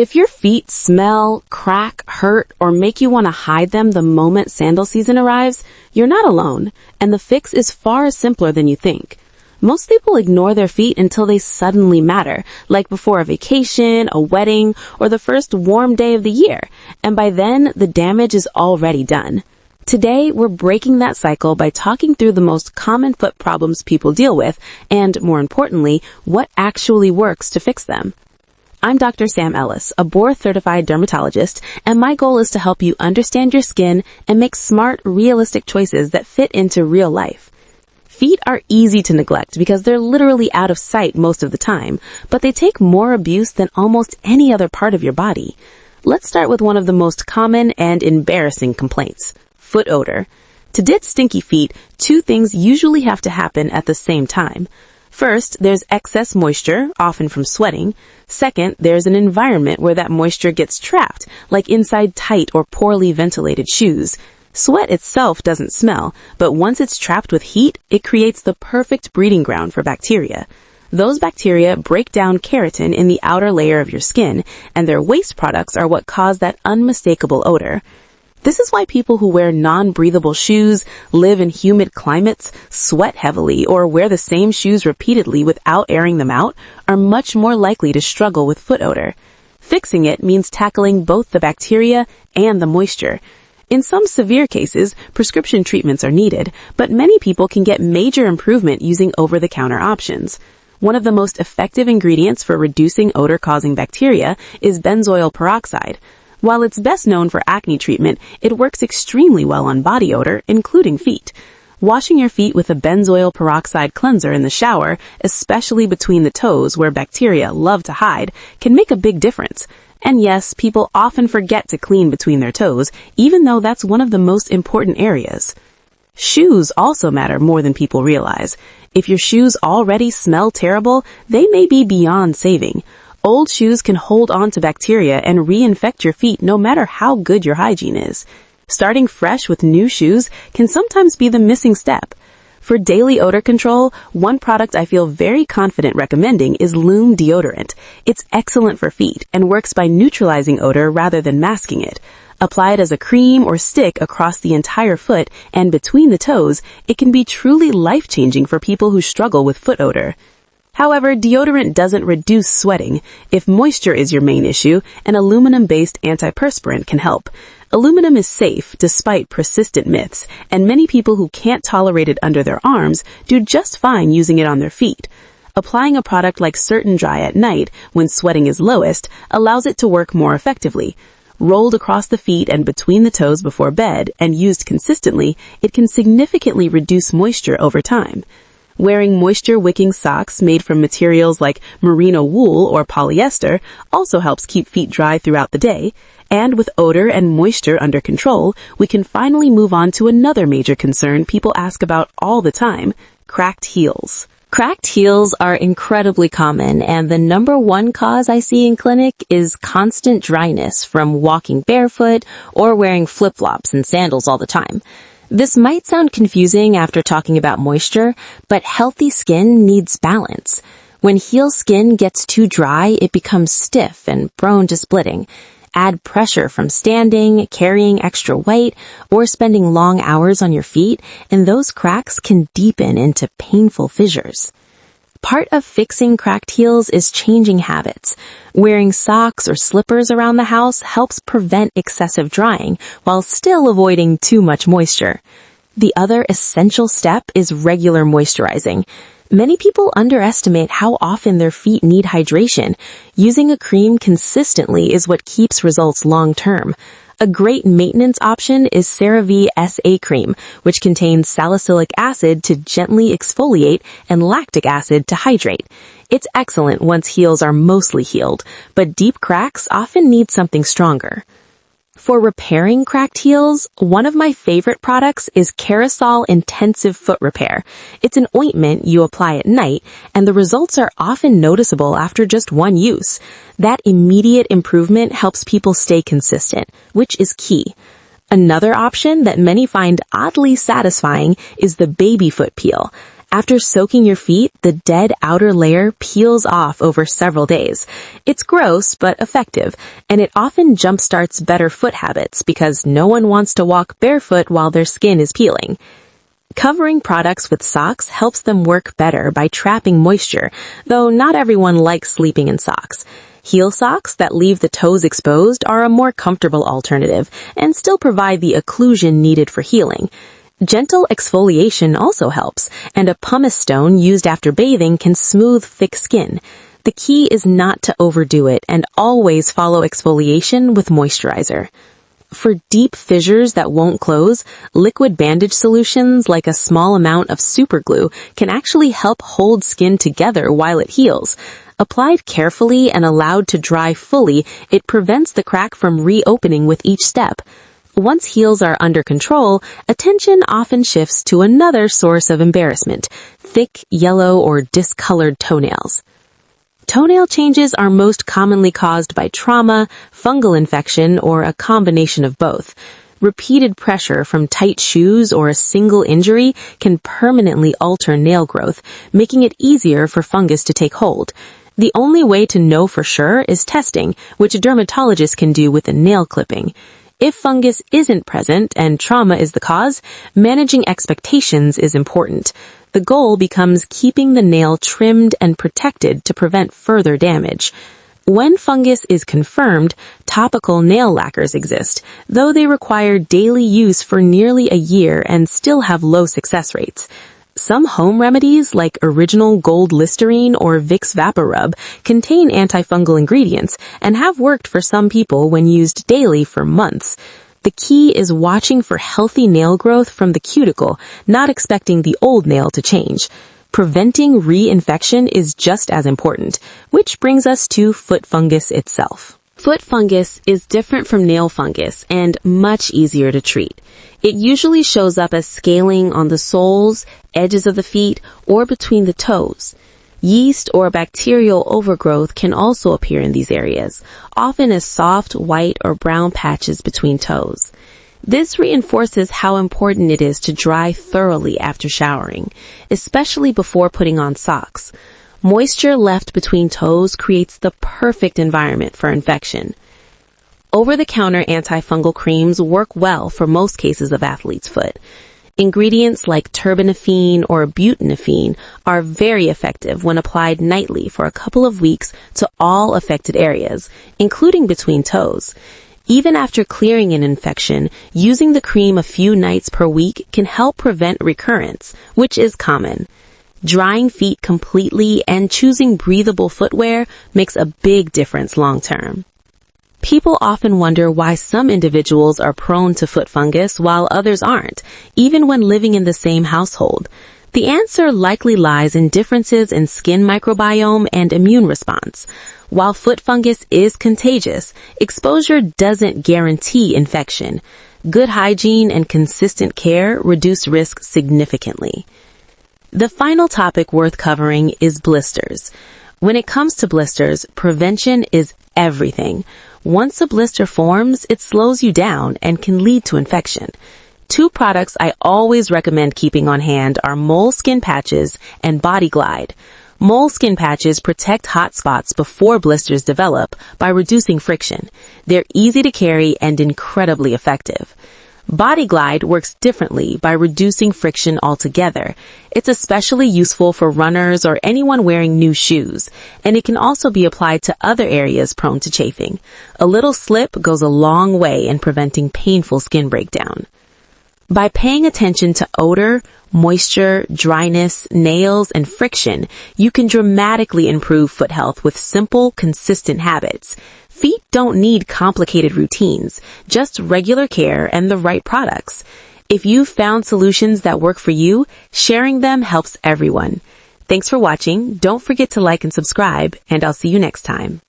If your feet smell, crack, hurt, or make you want to hide them the moment sandal season arrives, you're not alone, and the fix is far simpler than you think. Most people ignore their feet until they suddenly matter, like before a vacation, a wedding, or the first warm day of the year, and by then, the damage is already done. Today, we're breaking that cycle by talking through the most common foot problems people deal with, and more importantly, what actually works to fix them. I'm Dr. Sam Ellis, a board-certified dermatologist, and my goal is to help you understand your skin and make smart, realistic choices that fit into real life. Feet are easy to neglect because they're literally out of sight most of the time, but they take more abuse than almost any other part of your body. Let's start with one of the most common and embarrassing complaints: foot odor. To ditch stinky feet, two things usually have to happen at the same time. First, there's excess moisture, often from sweating. Second, there's an environment where that moisture gets trapped, like inside tight or poorly ventilated shoes. Sweat itself doesn't smell, but once it's trapped with heat, it creates the perfect breeding ground for bacteria. Those bacteria break down keratin in the outer layer of your skin, and their waste products are what cause that unmistakable odor. This is why people who wear non-breathable shoes, live in humid climates, sweat heavily, or wear the same shoes repeatedly without airing them out are much more likely to struggle with foot odor. Fixing it means tackling both the bacteria and the moisture. In some severe cases, prescription treatments are needed, but many people can get major improvement using over-the-counter options. One of the most effective ingredients for reducing odor-causing bacteria is benzoyl peroxide. While it's best known for acne treatment, it works extremely well on body odor, including feet. Washing your feet with a benzoyl peroxide cleanser in the shower, especially between the toes where bacteria love to hide, can make a big difference. And yes, people often forget to clean between their toes, even though that's one of the most important areas. Shoes also matter more than people realize. If your shoes already smell terrible, they may be beyond saving. Old shoes can hold on to bacteria and reinfect your feet no matter how good your hygiene is. Starting fresh with new shoes can sometimes be the missing step. For daily odor control, one product I feel very confident recommending is Lume deodorant. It's excellent for feet and works by neutralizing odor rather than masking it. Apply it as a cream or stick across the entire foot and between the toes, it can be truly life-changing for people who struggle with foot odor. However, deodorant doesn't reduce sweating. If moisture is your main issue, an aluminum-based antiperspirant can help. Aluminum is safe despite persistent myths, and many people who can't tolerate it under their arms do just fine using it on their feet. Applying a product like Certain Dry at night, when sweating is lowest, allows it to work more effectively. Rolled across the feet and between the toes before bed and used consistently, it can significantly reduce moisture over time. Wearing moisture-wicking socks made from materials like merino wool or polyester also helps keep feet dry throughout the day. And with odor and moisture under control, we can finally move on to another major concern people ask about all the time: cracked heels. Cracked heels are incredibly common, and the number one cause I see in clinic is constant dryness from walking barefoot or wearing flip-flops and sandals all the time. This might sound confusing after talking about moisture, but healthy skin needs balance. When heel skin gets too dry, it becomes stiff and prone to splitting. Add pressure from standing, carrying extra weight, or spending long hours on your feet, and those cracks can deepen into painful fissures. Part of fixing cracked heels is changing habits. Wearing socks or slippers around the house helps prevent excessive drying while still avoiding too much moisture. The other essential step is regular moisturizing. Many people underestimate how often their feet need hydration. Using a cream consistently is what keeps results long-term. A great maintenance option is CeraVe SA Cream, which contains salicylic acid to gently exfoliate and lactic acid to hydrate. It's excellent once heels are mostly healed, but deep cracks often need something stronger. For repairing cracked heels, one of my favorite products is Carousel Intensive Foot Repair. It's an ointment you apply at night, and the results are often noticeable after just one use. That immediate improvement helps people stay consistent, which is key. Another option that many find oddly satisfying is the baby foot peel. After soaking your feet, the dead outer layer peels off over several days. It's gross but effective, and it often jumpstarts better foot habits because no one wants to walk barefoot while their skin is peeling. Covering products with socks helps them work better by trapping moisture, though not everyone likes sleeping in socks. Heel socks that leave the toes exposed are a more comfortable alternative and still provide the occlusion needed for healing. Gentle exfoliation also helps, and a pumice stone used after bathing can smooth thick skin. The key is not to overdo it and always follow exfoliation with moisturizer. For deep fissures that won't close, liquid bandage solutions like a small amount of superglue can actually help hold skin together while it heals. Applied carefully and allowed to dry fully, it prevents the crack from reopening with each step. Once heels are under control, attention often shifts to another source of embarrassment: thick, yellow, or discolored toenails. Toenail changes are most commonly caused by trauma, fungal infection, or a combination of both. Repeated pressure from tight shoes or a single injury can permanently alter nail growth, making it easier for fungus to take hold. The only way to know for sure is testing, which a dermatologist can do with a nail clipping. If fungus isn't present and trauma is the cause, managing expectations is important. The goal becomes keeping the nail trimmed and protected to prevent further damage. When fungus is confirmed, topical nail lacquers exist, though they require daily use for nearly a year and still have low success rates. Some home remedies like Original Gold Listerine or Vicks VapoRub contain antifungal ingredients and have worked for some people when used daily for months. The key is watching for healthy nail growth from the cuticle, not expecting the old nail to change. Preventing reinfection is just as important, which brings us to foot fungus itself. Foot fungus is different from nail fungus and much easier to treat. It usually shows up as scaling on the soles, edges of the feet, or between the toes. Yeast or bacterial overgrowth can also appear in these areas, often as soft white or brown patches between toes. This reinforces how important it is to dry thoroughly after showering, especially before putting on socks. Moisture left between toes creates the perfect environment for infection. Over-the-counter antifungal creams work well for most cases of athlete's foot. Ingredients like terbinafine or butanafine are very effective when applied nightly for a couple of weeks to all affected areas, including between toes. Even after clearing an infection, using the cream a few nights per week can help prevent recurrence, which is common. Drying feet completely and choosing breathable footwear makes a big difference long-term. People often wonder why some individuals are prone to foot fungus while others aren't, even when living in the same household. The answer likely lies in differences in skin microbiome and immune response. While foot fungus is contagious, exposure doesn't guarantee infection. Good hygiene and consistent care reduce risk significantly. The final topic worth covering is blisters. When it comes to blisters, prevention is everything. Once a blister forms, it slows you down and can lead to infection. Two products I always recommend keeping on hand are Mole Skin Patches and Body Glide. Mole Skin Patches protect hot spots before blisters develop by reducing friction. They're easy to carry and incredibly effective. Body Glide works differently by reducing friction altogether. It's especially useful for runners or anyone wearing new shoes, and it can also be applied to other areas prone to chafing. A little slip goes a long way in preventing painful skin breakdown. By paying attention to odor, moisture, dryness, nails, and friction, you can dramatically improve foot health with simple, consistent habits. Feet don't need complicated routines, just regular care and the right products. If you've found solutions that work for you, sharing them helps everyone. Thanks for watching. Don't forget to like and subscribe, and I'll see you next time.